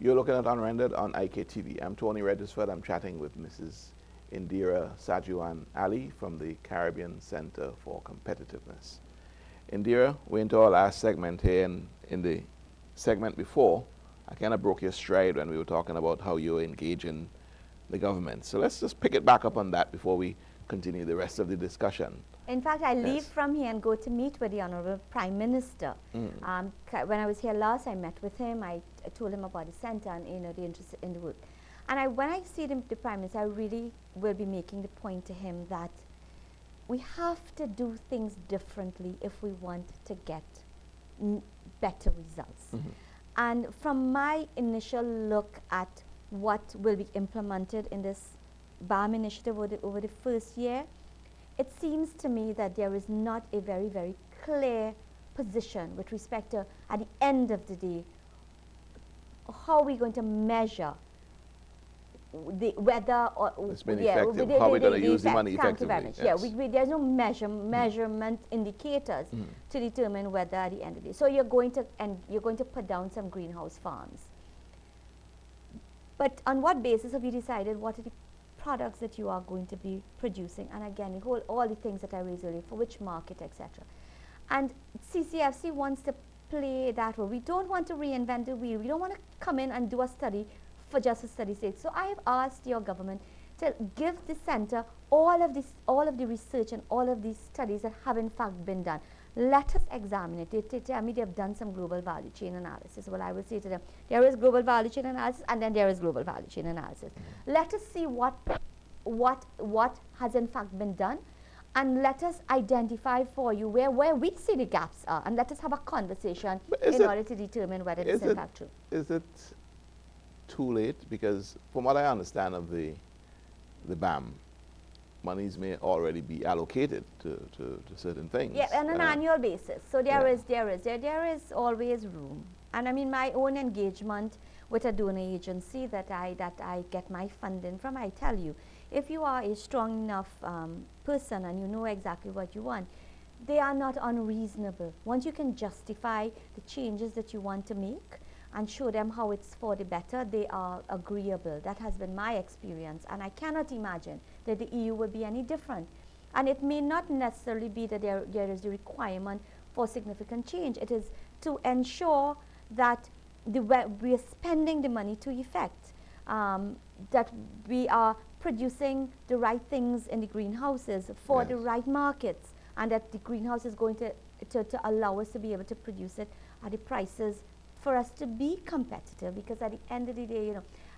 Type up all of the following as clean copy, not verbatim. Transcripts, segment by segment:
You're looking at Unrendered on IKTV. I'm Tony Regisford. I'm chatting with Mrs. Indera Sagewan-Alli from the Caribbean Center for Competitiveness. Indera, we're into our last segment here, and in the segment before, I kind of broke your stride when we were talking about how you're engaging the government. So let's just pick it back up on that before we continue the rest of the discussion. In fact, I leave from here and go to meet with the Honorable Prime Minister. When I was here last, I met with him. I told him about the center and the interest in the work. And when I see the Prime Minister, I really will be making the point to him that we have to do things differently if we want to get better results. And from my initial look at what will be implemented in this BAM initiative over the first year, it seems to me that there is not a very, very clear position with respect to, at the end of the day, how are we going to measure whether or it's been effective, how we're going to use the money effectively. Yes. Yeah, there's no measurement indicators to determine whether at the end of the day. So you're going to put down some greenhouse farms. But on what basis have you decided what are the products that you are going to be producing? And again, all the things that I raised earlier, for which market, etc. And CCFC wants to play that role. We don't want to reinvent the wheel. We don't want to come in and do a study for just a study's sake. So I have asked your government to give the center all of the research and all of these studies that have in fact been done. Let us examine it. They tell me they've done some global value chain analysis. Well, I will say to them, there is global value chain analysis, and then there is global value chain analysis. Let us see what has in fact been done, and let us identify for you where we see the gaps are, and let us have a conversation in order to determine whether this is in fact true. Is it too late? Because from what I understand of the BAM, monies may already be allocated to certain things. Yeah, on an annual basis. So there is always room. And I mean, my own engagement with a donor agency that I get my funding from, I tell you, if you are a strong enough person and you know exactly what you want, they are not unreasonable. Once you can justify the changes that you want to make and show them how it's for the better, they are agreeable. That has been my experience, and I cannot imagine that the EU will be any different. And it may not necessarily be that there is the requirement for significant change. It is to ensure that we are spending the money to effect, that we are producing the right things in the greenhouses for the right markets, and that the greenhouse is going to allow us to be able to produce it at the prices for us to be competitive. Because at the end of the day,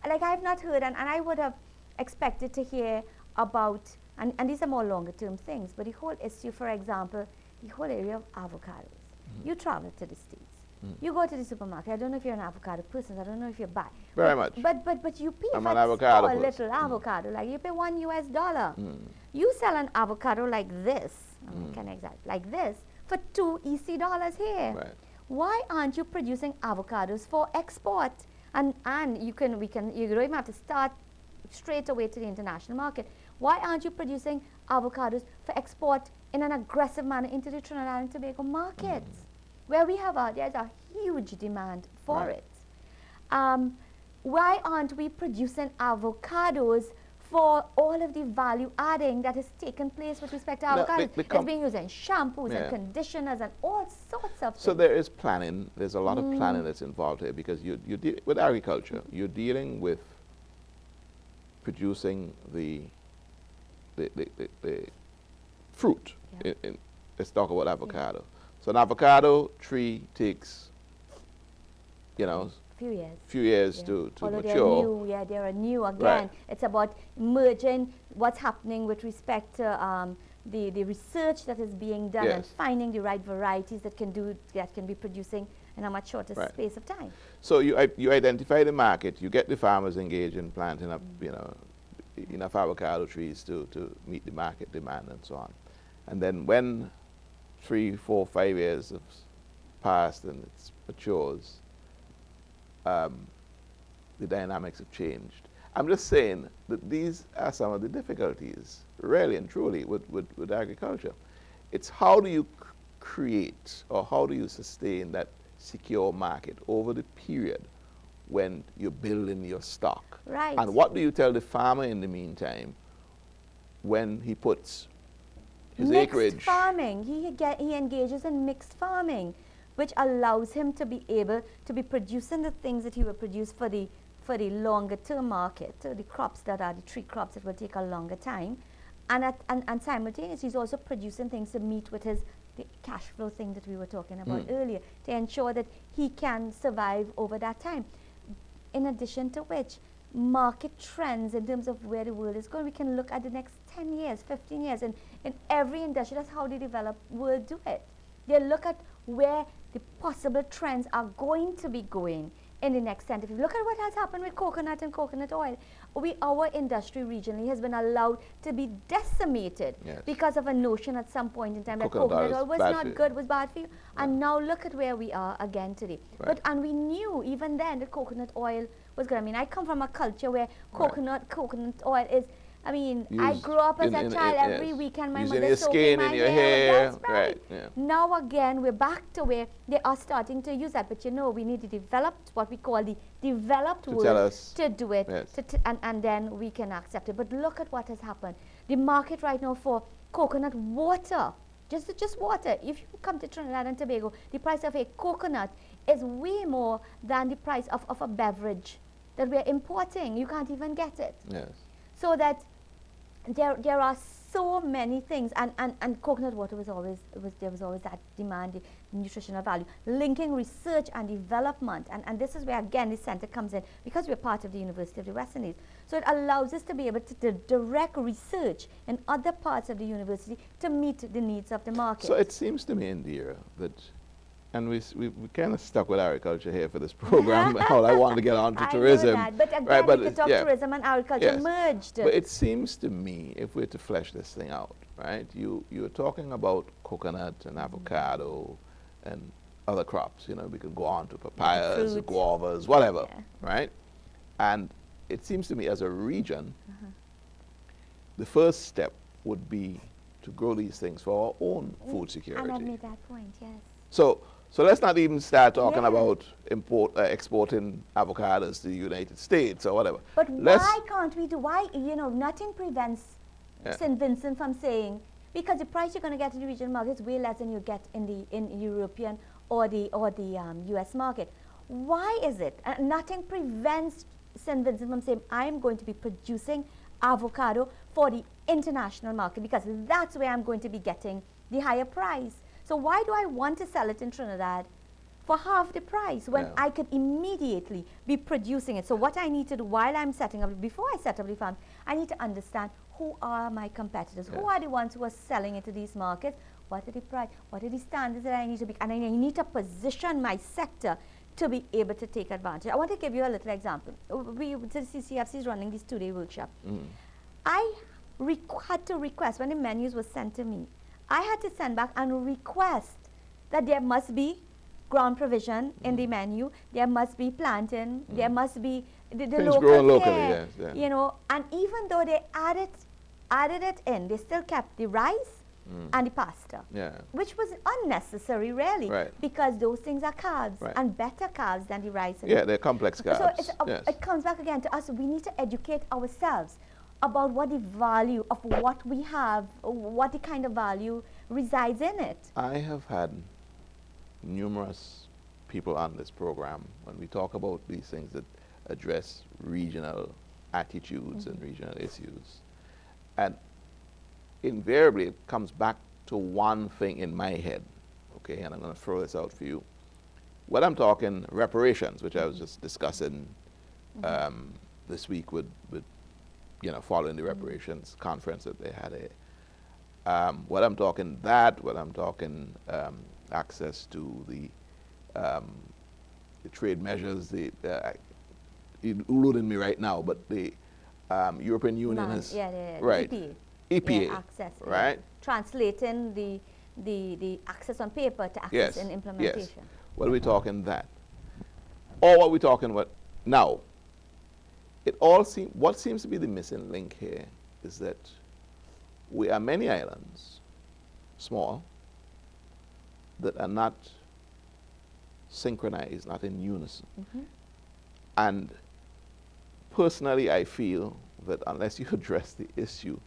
like I have not heard, and I would have expected to hear about, and these are more longer term things, but the whole issue, for example, the whole area of avocados. You travel to the States. You go to the supermarket. I don't know if you're an avocado person. I don't know if you buy. Very much. But you pay I'm for an avocado a little avocado. Like you pay $1 US. You sell an avocado like this, like this, for $2 EC here. Right. Why aren't you producing avocados for export? And you don't even have to start straight away to the international market. Why aren't you producing avocados for export in an aggressive manner into the Trinidad and Tobago markets, where there's a huge demand for it? Why aren't we producing avocados for all of the value adding that has taken place with respect to avocados? It's being used in shampoos and conditioners and all sorts of things. So there is planning. There's a lot of planning that's involved here, because you deal with agriculture. You're dealing with producing the fruit. Let's talk about avocado. So an avocado tree takes, few years to mature. They are new again. It's about merging what's happening with respect to the research that is being done and finding the right varieties that can be producing in a much shorter space of time. So you identify the market, you get the farmers engaged in planting up, enough avocado trees to meet the market demand and so on. And then when 3, 4, 5 years have passed and it matures, the dynamics have changed. I'm just saying that these are some of the difficulties, really and truly, with agriculture. It's how do you create, or how do you sustain that secure market over the period when you're building your stock. Right. And what do you tell the farmer in the meantime when he puts his acreage? Mixed farming. He engages in mixed farming, which allows him to be able to be producing the things that he will produce for the longer term market, the crops that are the tree crops that will take a longer time, and simultaneously he's also producing things to meet with the cash flow thing that we were talking about earlier, to ensure that he can survive over that time. In addition to which, market trends in terms of where the world is going, we can look at the next 10 years, 15 years, and in every industry, that's how the developed world do it. They look at where the possible trends are going to be going in the next 10 to 15. Look at what has happened with coconut and coconut oil. Our industry regionally has been allowed to be decimated because of a notion at some point in time that coconut oil was not good, was bad for you. And now look at where we are again today. And we knew even then that coconut oil was good. I mean, I come from a culture where coconut oil is, I mean, I grew up as a child every weekend. My mother soaking my hair. That's right. Now again, we're back to where they are starting to use that. But you know, we need the developed, what we call the developed world to do it. And then we can accept it. But look at what has happened. The market right now for coconut water, just water. If you come to Trinidad and Tobago, the price of a coconut is way more than the price of a beverage that we're importing. You can't even get it. So that there are so many things, and coconut water there was always that demand, the nutritional value, linking research and development, and this is where again the center comes in, because we're part of the University of the West Indies. So it allows us to be able to direct research in other parts of the university to meet the needs of the market. So it seems to me, Indera, that, and we kind of stuck with agriculture here for this program. All I wanted to get on to tourism. I know that. But again, we could talk tourism and agriculture merged. But it seems to me, if we're to flesh this thing out, right, you're talking about coconut and avocado and other crops. You know, we could go on to papayas, guavas, whatever, right? And it seems to me as a region, the first step would be to grow these things for our own food security. And I made that point, yes. So let's not even start talking about exporting avocados to the United States or whatever. But why can't we do? Why, you know, nothing prevents St. Vincent from saying, because the price you're going to get in the regional market is way less than you get in the European or the US market. Why is it? Nothing prevents St. Vincent from saying, I'm going to be producing avocado for the international market, because that's where I'm going to be getting the higher price. So why do I want to sell it in Trinidad for half the price when I could immediately be producing it? So what I need to do while I'm setting up, before I set up the farm, I need to understand who are my competitors, who are the ones who are selling into these markets, what are the price, what are the standards that I need to be, and I need to position my sector to be able to take advantage. I want to give you a little example. The CCFC is running this 2-day workshop. I had to request, when the menus were sent to me, I had to send back and request that there must be ground provision in the menu, there must be planting, there must be the local care, you know, and even though they added it in, they still kept the rice and the pasta, which was unnecessary really, because those things are carbs and better carbs than the rice. They're complex carbs. So it's, it comes back again to us. We need to educate ourselves about what the value of what we have, what the kind of value resides in it. I have had numerous people on this program when we talk about these things that address regional attitudes and regional issues. And invariably it comes back to one thing in my head, okay, and I'm going to throw this out for you. When I'm talking reparations, which I was just discussing this week with you know, following the reparations conference that they had. What I'm talking what I'm talking access to the trade measures, eluding me right now, but the European Union has EPA, access, right? Translating the access on paper to access in implementation. Yes. What are we talking that? Or what are we talking about now? What seems to be the missing link here is that we are many islands, small, that are not synchronized, not in unison. And personally, I feel that unless you address the issue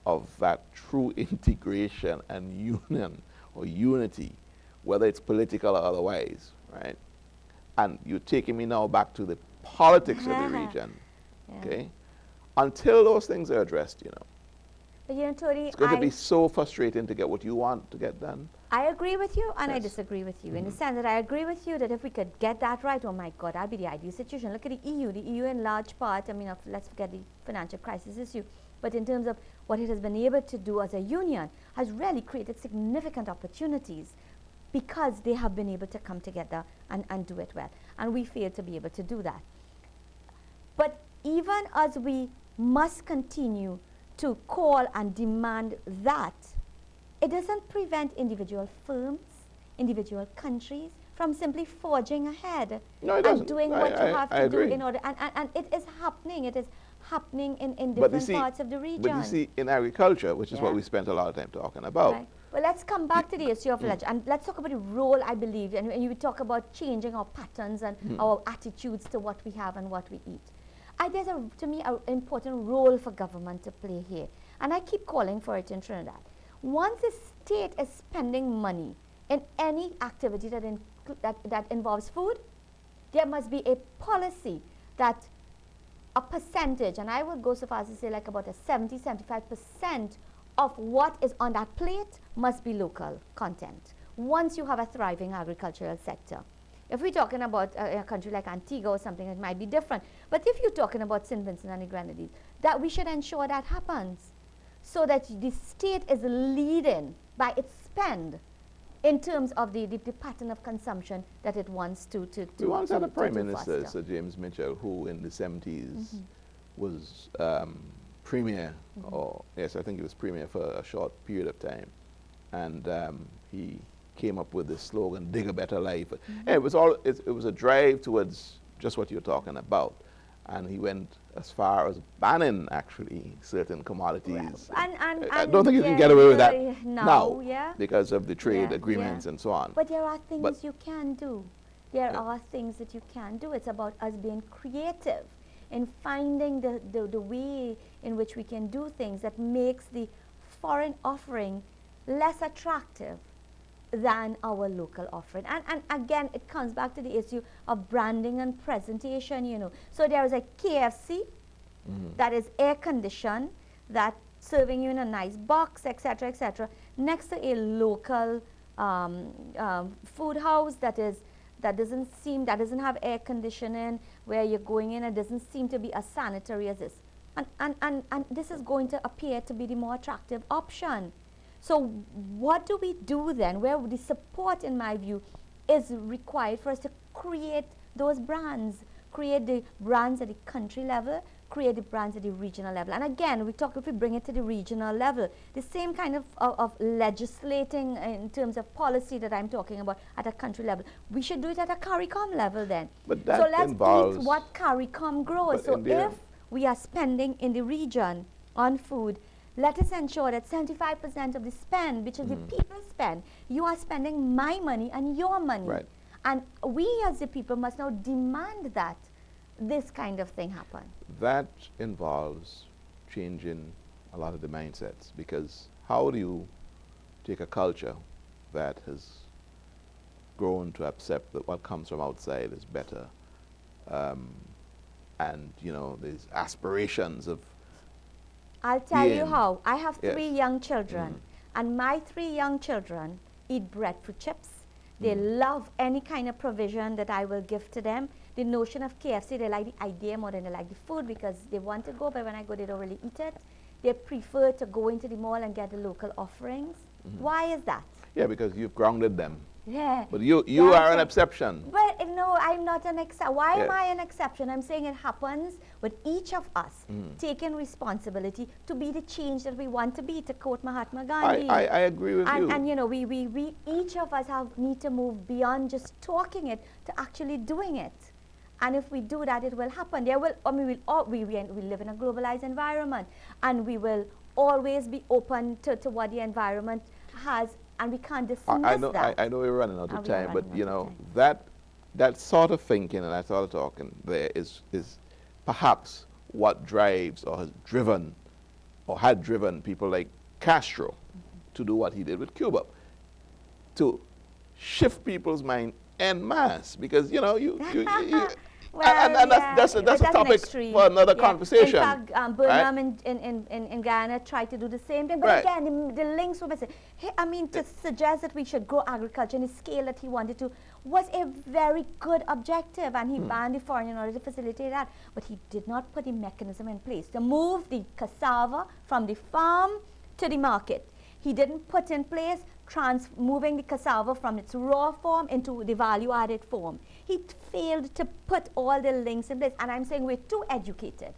of that true integration and union or unity, whether it's political or otherwise, right? And you're taking me now back to the politics of the region, okay? Until those things are addressed, you know, But you know, Tony, it's going to be so frustrating to get what you want to get done. I agree with you and I Yes. disagree with you in the sense that I agree with you that if we could get that right, oh my God, that'd be the ideal situation. Look at the EU. The EU in large part, I mean, let's forget the financial crisis issue, but in terms of what it has been able to do as a union, has really created significant opportunities because they have been able to come together and do it well. And we fail to be able to do that. But even as we must continue to call and demand that, it doesn't prevent individual firms, individual countries from simply forging ahead No, it and doesn't. doing what you have I to do agree. in order. And it is happening. It is happening in But you different see, parts of the region. But you see, in agriculture, which is what Yeah. we spent a lot of time talking about, Right. Well, let's come back to the issue of lunch, and let's talk about the role, I believe, and you talk about changing our patterns and our attitudes to what we have and what we eat. There's, to me, an important role for government to play here, and I keep calling for it in Trinidad. Once the state is spending money in any activity that involves food, there must be a policy that a percentage, and I would go so far as to say like about a 70–75% of what is on that plate must be local content once you have a thriving agricultural sector. If we're talking about a country like Antigua or something, it might be different. But if you're talking about St. Vincent and the Grenadines, that we should ensure that happens so that the state is leading by its spend in terms of the pattern of consumption that it wants to we once had a Prime do Minister, faster. Sir James Mitchell, who in the 70s was Premier, or yes, I think he was Premier for a short period of time. And he came up with this slogan, dig a better life. And it was a drive towards just what you're talking about. And he went as far as banning, actually, certain commodities. I don't think you can get away with that now because of the trade agreements and so on. But there are things you can do. There are things that you can do. It's about us being creative in finding the way in which we can do things that makes the foreign offering less attractive than our local offering. And again, it comes back to the issue of branding and presentation, you know. So there is a KFC that is air conditioned, that serving you in a nice box, etc., etc., next to a local food house that doesn't have air conditioning, where you're going in, it doesn't seem to be as sanitary as this. And this is going to appear to be the more attractive option. So what do we do then? Where the support, in my view, is required for us to create those brands, create the brands at the country level, create the brands at the regional level. And again, if we bring it to the regional level, the same kind of legislating in terms of policy that I'm talking about at a country level, we should do it at a CARICOM level then. But that so let's involves eat what CARICOM grows. So if we are spending in the region on food, let us ensure that 75% of the spend, which is the people spend, you are spending my money and your money. Right. And we as the people must now demand that this kind of thing happen. That involves changing a lot of the mindsets, because how do you take a culture that has grown to accept that what comes from outside is better, and you know, there's aspirations of I'll tell you how. I have Yes. 3 young children, and my 3 young children eat breadfruit chips. They love any kind of provision that I will give to them. The notion of KFC, they like the idea more than they like the food, because they want to go, but when I go, they don't really eat it. They prefer to go into the mall and get the local offerings. Why is that? Yeah, because you've grounded them. Yeah. But you are an exception. But no, I'm not an exception. Why am Yes. I an exception? I'm saying it happens with each of us taking responsibility to be the change that we want to be, to quote Mahatma Gandhi. I agree with you. And you know, we each of us need to move beyond just talking it to actually doing it. And if we do that, it will happen. There will, I mean, we live in a globalized environment, and we will always be open to what the environment has, and we can't dismiss I know that. I know we're running out of We are time, but running you out of know, time. that that sort of thinking and that sort of talking there is perhaps what drives or has driven or had driven people like Castro to do what he did with Cuba, to shift people's mind en masse, because Well, and yeah, that's a but an topic extreme. for another Yeah. conversation. In fact, Burnham in Ghana tried to do the same thing, but Right. again, the links were missing. I mean, to suggest that we should grow agriculture in the scale that he wanted to was a very good objective, and he banned the foreign in order to facilitate that. But he did not put the mechanism in place to move the cassava from the farm to the market. He didn't put in place moving the cassava from its raw form into the value-added form. He failed to put all the links in place. And I'm saying we're too educated.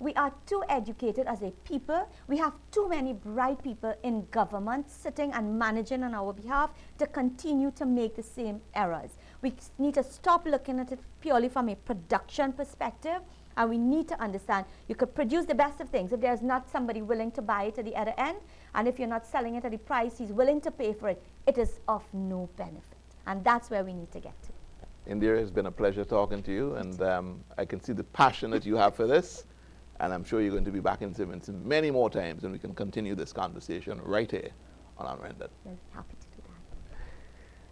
We are too educated as a people. We have too many bright people in government sitting and managing on our behalf to continue to make the same errors. We need to stop looking at it purely from a production perspective. And we need to understand you could produce the best of things if there's not somebody willing to buy it at the other end. And if you're not selling it at the price he's willing to pay for it, it is of no benefit. And that's where we need to get to. Indira, it's been a pleasure talking to you, and I can see the passion that you have for this, and I'm sure you're going to be back in Simmons many more times, and we can continue this conversation right here on Unrendered. We're happy to do that.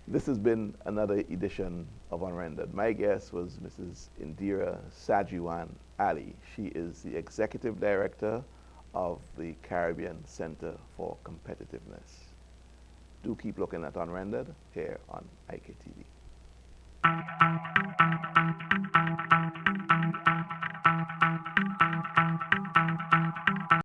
This has been another edition of Unrendered. My guest was Mrs. Indera Sagewan-Alli. She is the Executive Director of the Caribbean Center for Competitiveness. Do keep looking at Unrendered here on IKTV.